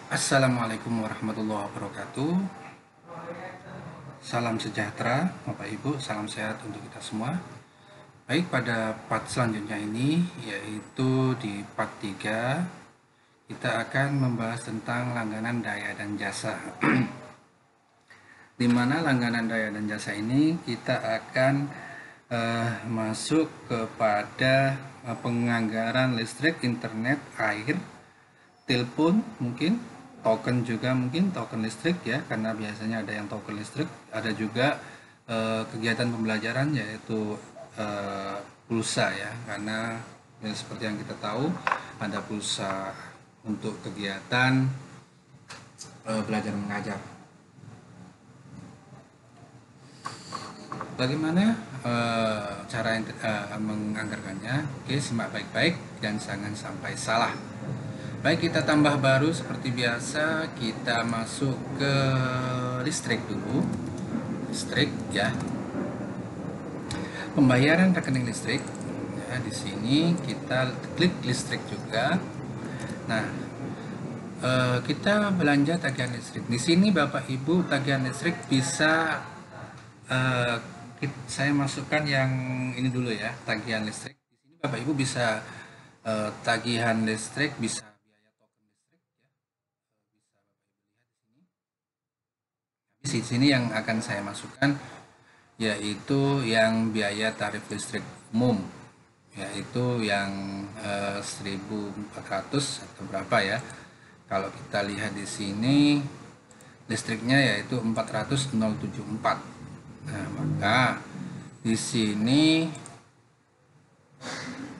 Assalamualaikum warahmatullahi wabarakatuh. Salam sejahtera Bapak Ibu, salam sehat untuk kita semua. Baik, pada part selanjutnya ini yaitu di part 3 kita akan membahas tentang langganan daya dan jasa. Di mana langganan daya dan jasa ini kita akan masuk kepada penganggaran listrik, internet, air, telepon mungkin, token juga mungkin, token listrik ya, karena biasanya ada yang token listrik, ada juga kegiatan pembelajaran yaitu pulsa ya, karena ya, seperti yang kita tahu ada pulsa untuk kegiatan belajar mengajar. Bagaimana cara menganggarkannya? Oke, simak baik-baik dan jangan sampai salah. Baik, kita tambah baru seperti biasa, kita masuk ke listrik dulu. Listrik ya. Pembayaran rekening listrik. Ya, di sini kita klik listrik juga. Nah, kita belanja tagihan listrik. Di sini Bapak Ibu tagihan listrik bisa saya masukkan yang ini dulu ya, tagihan listrik. Di sini Bapak Ibu bisa tagihan listrik, bisa di sini yang akan saya masukkan yaitu yang biaya tarif listrik umum, yaitu yang 1.400 atau berapa ya. Kalau kita lihat di sini listriknya yaitu 400.074. Nah, maka di sini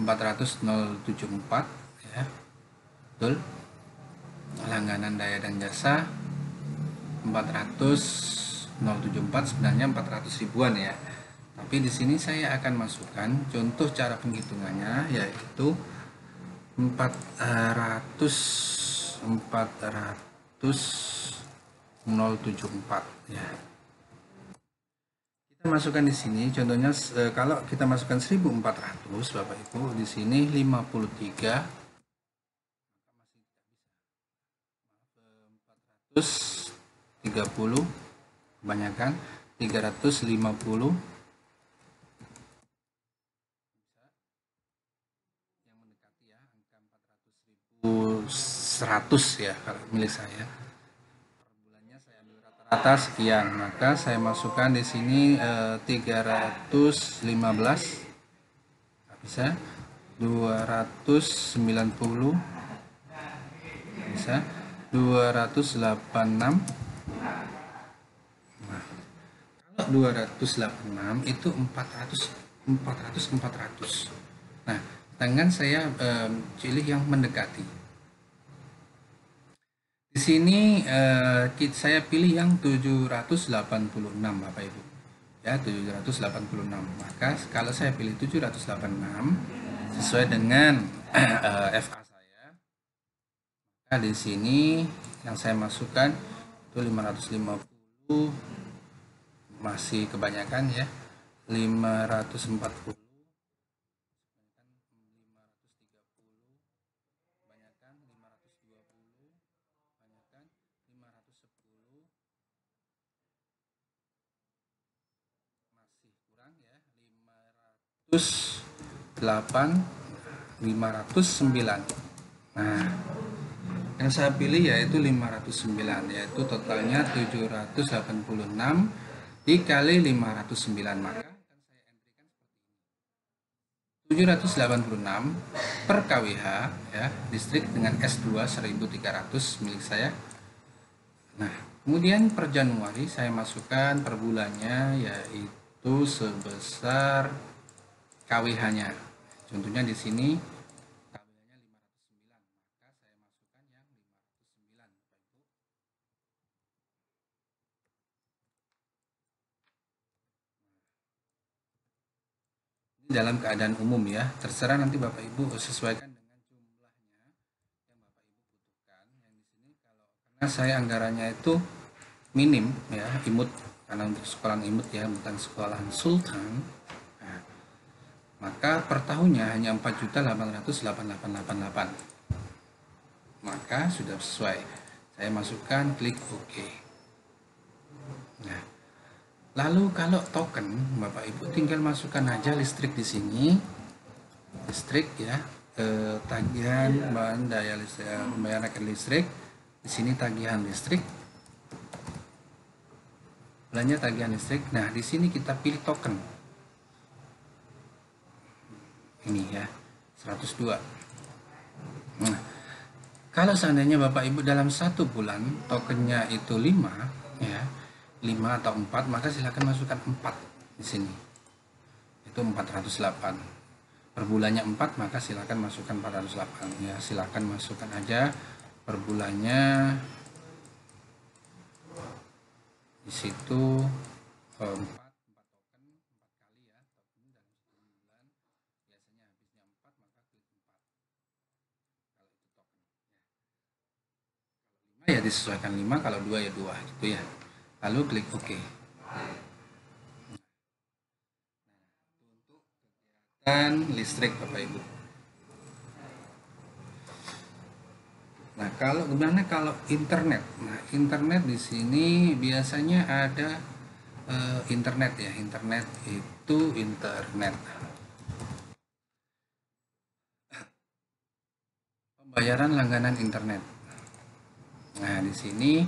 400.074 ya. Betul. Langganan daya dan jasa 400.074 sebenarnya 400 ribuan ya. Tapi di sini saya akan masukkan contoh cara penghitungannya yaitu 400.074 ya. Kita masukkan di sini contohnya kalau kita masukkan 1.400 Bapak Ibu, di sini 53 430 kebanyakan 350 yang mendekati ya angka 400.100 ya kalau milik saya. Per bulannya saya ambil rata-rata sekian, maka saya masukkan di sini 315 bisa, 290 bisa, 286. Nah, kalau 286 itu 400. Nah, dengan saya pilih yang mendekati. Di sini saya pilih yang 786 Bapak Ibu. Ya, 786. Maka kalau saya pilih 786 sesuai dengan FA saya, maka di sini yang saya masukkan itu 550, masih kebanyakan ya, 540, kebanyakan 520, kebanyakan 510, masih kurang ya, 508, 509. Nah, yang saya pilih yaitu 509, yaitu totalnya 786 dikali 509, maka akan saya entrykan seperti ini. 786 per kWh ya, listrik dengan S2 1.300 milik saya. Nah, kemudian per Januari saya masukkan per bulannya yaitu sebesar kWh-nya. Contohnya di sini dalam keadaan umum ya, terserah nanti Bapak Ibu sesuaikan dengan jumlahnya yang Bapak Ibu butuhkan. Yang di sini karena saya anggarannya itu minim ya, imut, karena untuk sekolah imut ya, bukan sekolah sultan. Nah, maka per tahunnya hanya 4.888.888, maka sudah sesuai. Saya masukkan, klik OK. Nah, lalu kalau token, Bapak Ibu tinggal masukkan aja listrik di sini. Listrik ya, tagihan daya listrik, pembayaran listrik. Di sini tagihan listrik. Belanja tagihan listrik. Nah, di sini kita pilih token. Ini ya, 102. Nah, kalau seandainya Bapak Ibu dalam 1 bulan tokennya itu 5 ya, 5 atau 4, maka silakan masukkan 4 di sini. Itu 408. Per bulannya 4, maka silakan masukkan 408 ya. Silakan masukkan aja per bulannya. Di situ 4 token, 4 kali ya, token dalam 1 bulan biasanya habisnya 4, maka klik 4 kalau itu token ya. Kalau 5 ya disesuaikan 5, kalau 2 ya 2 gitu ya. Lalu klik OK. Untuk kegiatan listrik Bapak Ibu. Nah, gimana kalau internet? Nah, internet di sini biasanya ada internet ya. Internet itu internet. Pembayaran langganan internet. Nah, di sini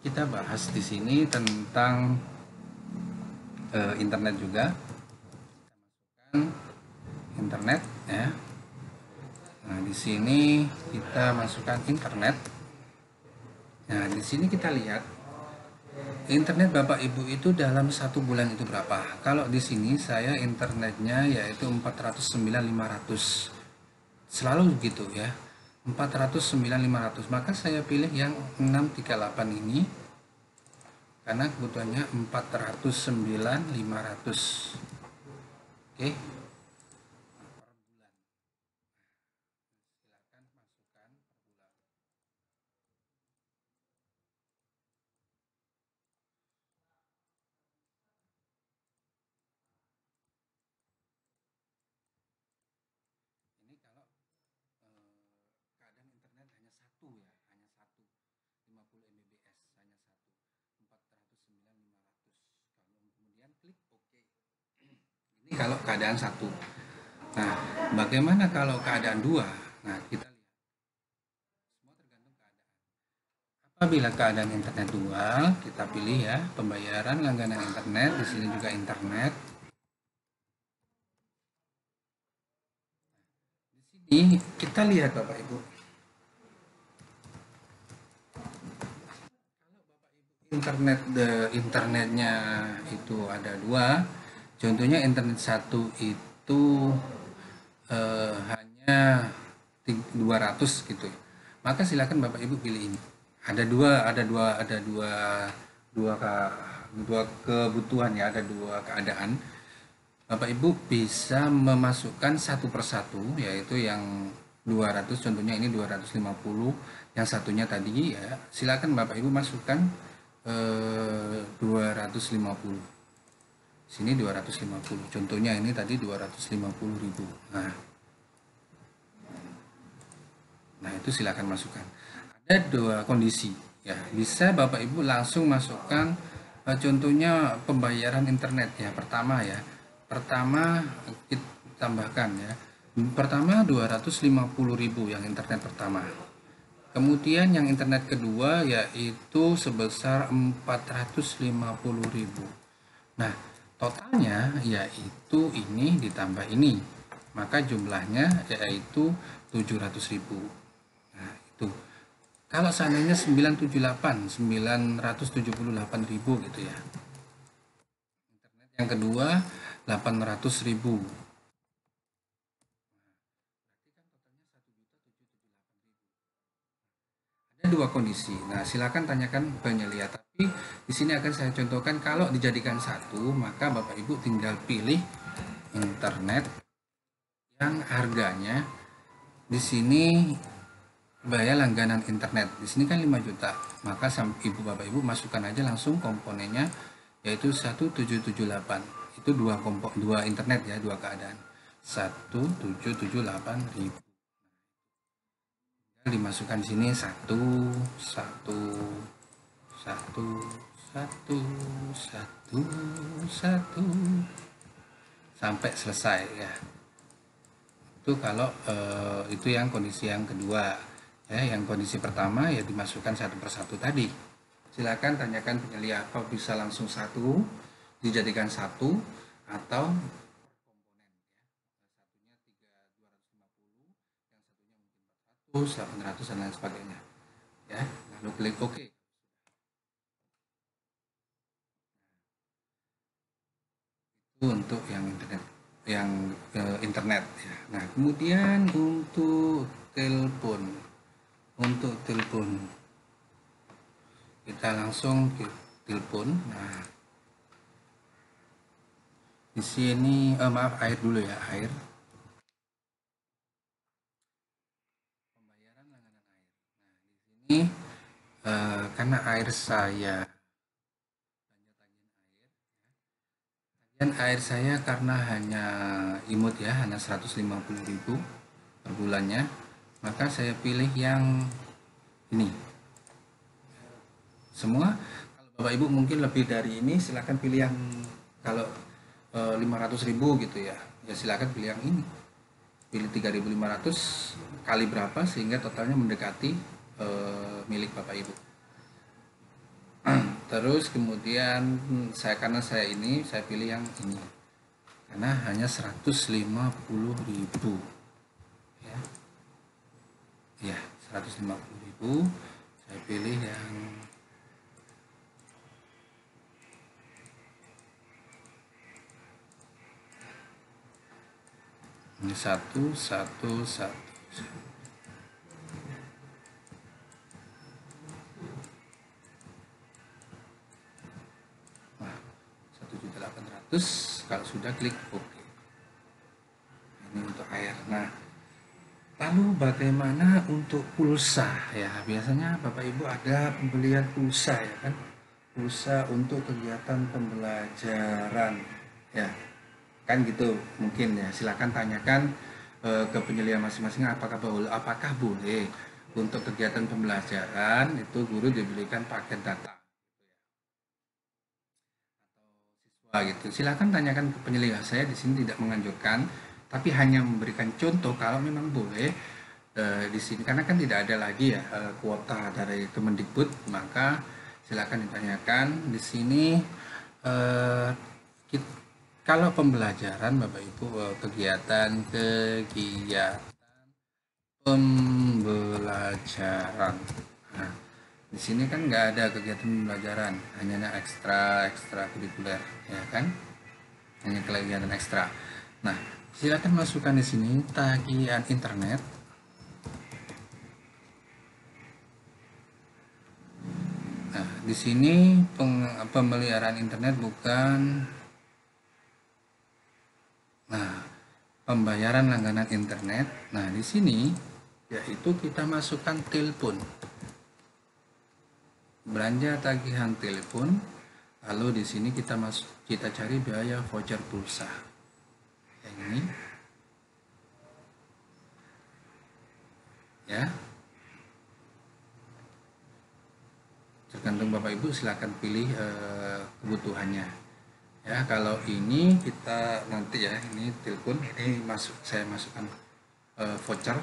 kita bahas di sini tentang internet juga. Kita masukkan internet ya. Nah, di sini kita masukkan internet. Nah, di sini kita lihat internet Bapak Ibu itu dalam 1 bulan itu berapa. Kalau di sini saya internetnya yaitu 409.500. Selalu begitu ya. 409.500. Maka saya pilih yang 638 ini karena kebutuhannya 409.500. Oke. Ini kalau keadaan internet hanya satu ya, hanya satu 50 Mbps, hanya satu 409.500. Kalau kemudian klik OK. Ini kalau keadaan satu. Nah, bagaimana kalau keadaan 2? Nah, kita lihat. Semua tergantung keadaan. Apabila keadaan internet 2, kita pilih ya, pembayaran langganan internet, di sini juga internet. Di sini kita lihat Bapak Ibu. Internetnya itu ada 2. Contohnya internet 1 itu hanya 200 gitu. Maka silakan Bapak Ibu pilih ini. Ada dua kebutuhan ya, ada 2 keadaan. Bapak Ibu bisa memasukkan satu persatu, yaitu yang 200, contohnya ini 250, yang satunya tadi ya, silakan Bapak Ibu masukkan 250. Sini 250. Contohnya ini tadi 250.000. Nah, itu silakan masukkan. Ada 2 kondisi ya. Bisa Bapak Ibu langsung masukkan contohnya pembayaran internet ya. Pertama ya. Pertama kita tambahkan ya. Pertama 250.000 yang internet pertama. Kemudian yang internet kedua yaitu sebesar 450.000. Nah, totalnya yaitu ini ditambah ini. Maka jumlahnya yaitu 700.000. Nah, itu. Kalau seandainya 978.000 gitu ya. Internet yang kedua 800.000. Ada 2 kondisi. Nah, silakan tanyakan penyelia. Tapi di sini akan saya contohkan kalau dijadikan satu, maka Bapak Ibu tinggal pilih internet yang harganya di sini biaya langganan internet. Di sini kan 5 juta. Maka Ibu Bapak Ibu masukkan aja langsung komponennya yaitu 1778. Itu 2 internet ya, 2 keadaan. 1778.000. dimasukkan sini satu sampai selesai ya. Itu kalau itu yang kondisi yang kedua ya. Yang kondisi pertama ya dimasukkan satu persatu tadi. Silakan tanyakan penyelia apa bisa langsung satu dijadikan satu atau komponen ya. Satunya 250, yang satunya mungkin 400, 800 dan lain sebagainya ya. Lalu klik OK. Itu untuk yang internet ya. Nah, kemudian untuk telepon kita langsung ke telepon. Nah, di sini maaf, air dulu ya, air pembayaran langganan air. Nah, di sini karena air saya tagihan air saya karena hanya imut ya, hanya 150.000 per bulannya, maka saya pilih yang ini. Semua kalau Bapak Ibu mungkin lebih dari ini silahkan pilih yang, kalau 500.000 gitu ya, ya silahkan pilih yang ini, pilih 3.500 kali berapa sehingga totalnya mendekati milik Bapak Ibu. Terus kemudian karena saya pilih yang ini karena hanya 150.000 ya. Ya, 150.000 saya pilih yang ini 111. Nah, 1.800.000 kalau sudah klik OK. Ini untuk air. Nah, lalu bagaimana untuk pulsa ya? Biasanya Bapak Ibu ada pembelian pulsa ya kan? Pulsa untuk kegiatan pembelajaran ya. Kan gitu mungkin ya. Silakan tanyakan ke penyelia masing-masing apakah boleh untuk kegiatan pembelajaran itu guru diberikan paket data atau siswa gitu. Silakan tanyakan ke penyelia. Saya di sini tidak menganjurkan, tapi hanya memberikan contoh kalau memang boleh di sini, karena kan tidak ada lagi ya kuota dari Kemendikbud, maka silakan ditanyakan di sini. Kalau pembelajaran Bapak Ibu, kegiatan pembelajaran. Nah, di sini kan nggak ada kegiatan pembelajaran, hanya ekstra kurikuler ya kan, hanya kegiatan ekstra. Nah, silakan masukkan di sini tagihan internet. Nah, di sini pemeliharaan internet bukan. Nah, pembayaran langganan internet. Nah, di sini yaitu kita masukkan telepon. Belanja tagihan telepon. Lalu di sini kita cari biaya voucher pulsa. Yang ini. Ya. Tergantung Bapak Ibu, silakan pilih kebutuhannya. Ya, kalau ini kita nanti ya, ini telepon, ini saya masukkan voucher.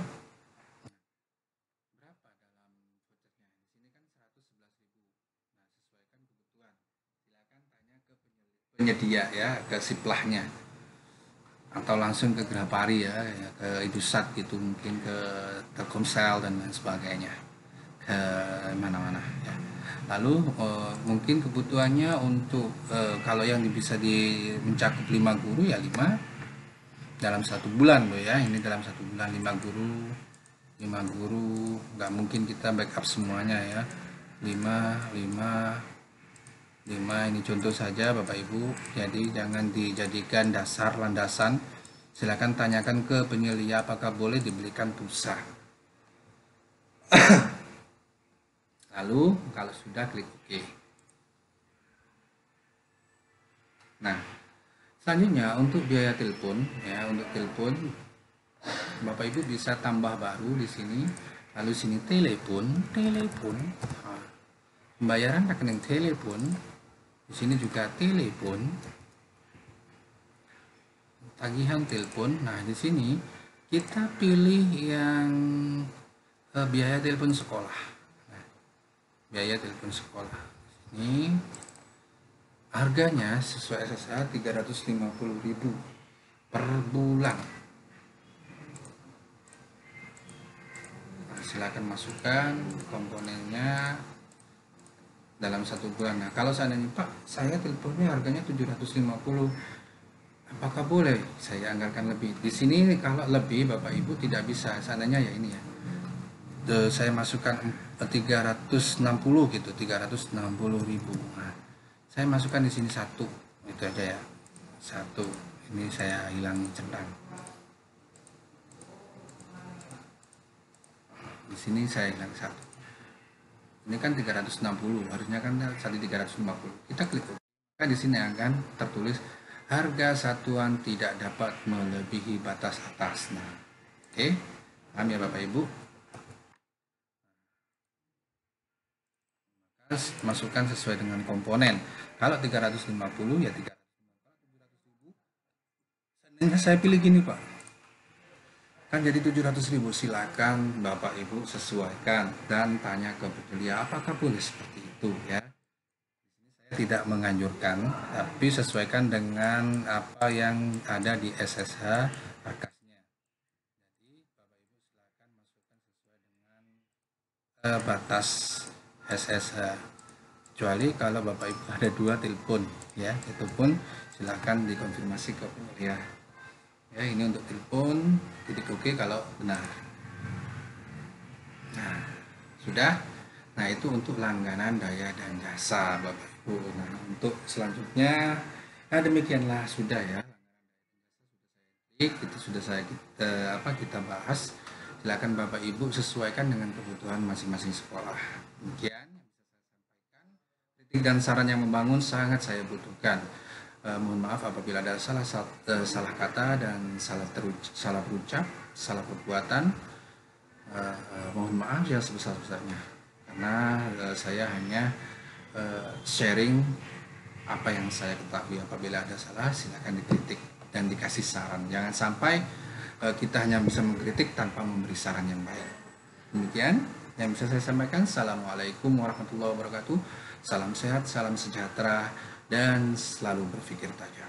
Berapa dalam vouchernya? Di sini kan 111.000. Nah, sesuaikan kebutuhan. Silakan tanya ke penyedia ya, ke siplahnya. Atau langsung ke Grapari ya, ke Indosat gitu, mungkin ke Telkomsel dan lain sebagainya. Ke mana-mana ya. Lalu mungkin kebutuhannya untuk kalau yang bisa mencakup 5 guru ya 5 dalam 1 bulan loh ya. Ini dalam 1 bulan 5 guru nggak mungkin kita backup semuanya ya. 5 ini contoh saja Bapak Ibu, jadi jangan dijadikan dasar landasan. Silakan tanyakan ke penyelia apakah boleh dibelikan pulsa. Lalu kalau sudah klik OK. Nah, selanjutnya untuk biaya telepon ya, untuk telepon Bapak Ibu bisa tambah baru di sini Lalu sini telepon. Nah, pembayaran rekening telepon. Di sini juga telepon. Tagihan telepon. Nah, di sini kita pilih yang biaya telepon sekolah. Nah, biaya telepon sekolah. Ini harganya sesuai SSA 350.000 per bulan. Nah, silakan masukkan komponennya dalam 1 bulan. Nah, kalau seandainya Pak, saya teleponnya harganya 750, apakah boleh saya anggarkan lebih? Di sini kalau lebih Bapak Ibu tidak bisa. Seandainya ya ini ya, saya masukkan 360 gitu, 360.000. Nah, saya masukkan di sini 1, itu aja ya, 1. Ini saya hilang centang. Di sini saya hilang 1. Ini kan 360, harusnya kan tadi 350. Kita klik OK. Maka di sini akan tertulis harga satuan tidak dapat melebihi batas atas. Nah, oke, paham ya Bapak Ibu? Masukkan sesuai dengan komponen. Kalau 350 ya 350. Seandainya saya pilih gini Pak, kan jadi 700.000. Silakan Bapak Ibu sesuaikan dan tanya ke penyedia apakah boleh seperti itu ya. Saya tidak menganjurkan, tapi sesuaikan dengan apa yang ada di SSH berkasnya. Jadi Bapak Ibu silakan masukkan sesuai dengan batas SSH. Kecuali kalau Bapak Ibu ada 2 telepon ya, itu pun silakan dikonfirmasi ke penyedia. Ya, ini untuk telepon, titik OK kalau benar. Nah, sudah. Nah, itu untuk langganan daya dan jasa Bapak Ibu. Nah, untuk selanjutnya, nah demikianlah sudah ya. Itu sudah kita bahas. Silakan Bapak Ibu sesuaikan dengan kebutuhan masing-masing sekolah. Demikian yang bisa saya sampaikan. Kritik dan saran yang membangun sangat saya butuhkan. Mohon maaf apabila ada salah kata dan salah berucap, salah perbuatan. Mohon maaf yang sebesar-besarnya, karena saya hanya sharing apa yang saya ketahui. Apabila ada salah, silakan dikritik dan dikasih saran. Jangan sampai kita hanya bisa mengkritik tanpa memberi saran yang baik. Demikian yang bisa saya sampaikan. Assalamualaikum warahmatullahi wabarakatuh. Salam sehat, salam sejahtera, dan selalu berpikir tajam.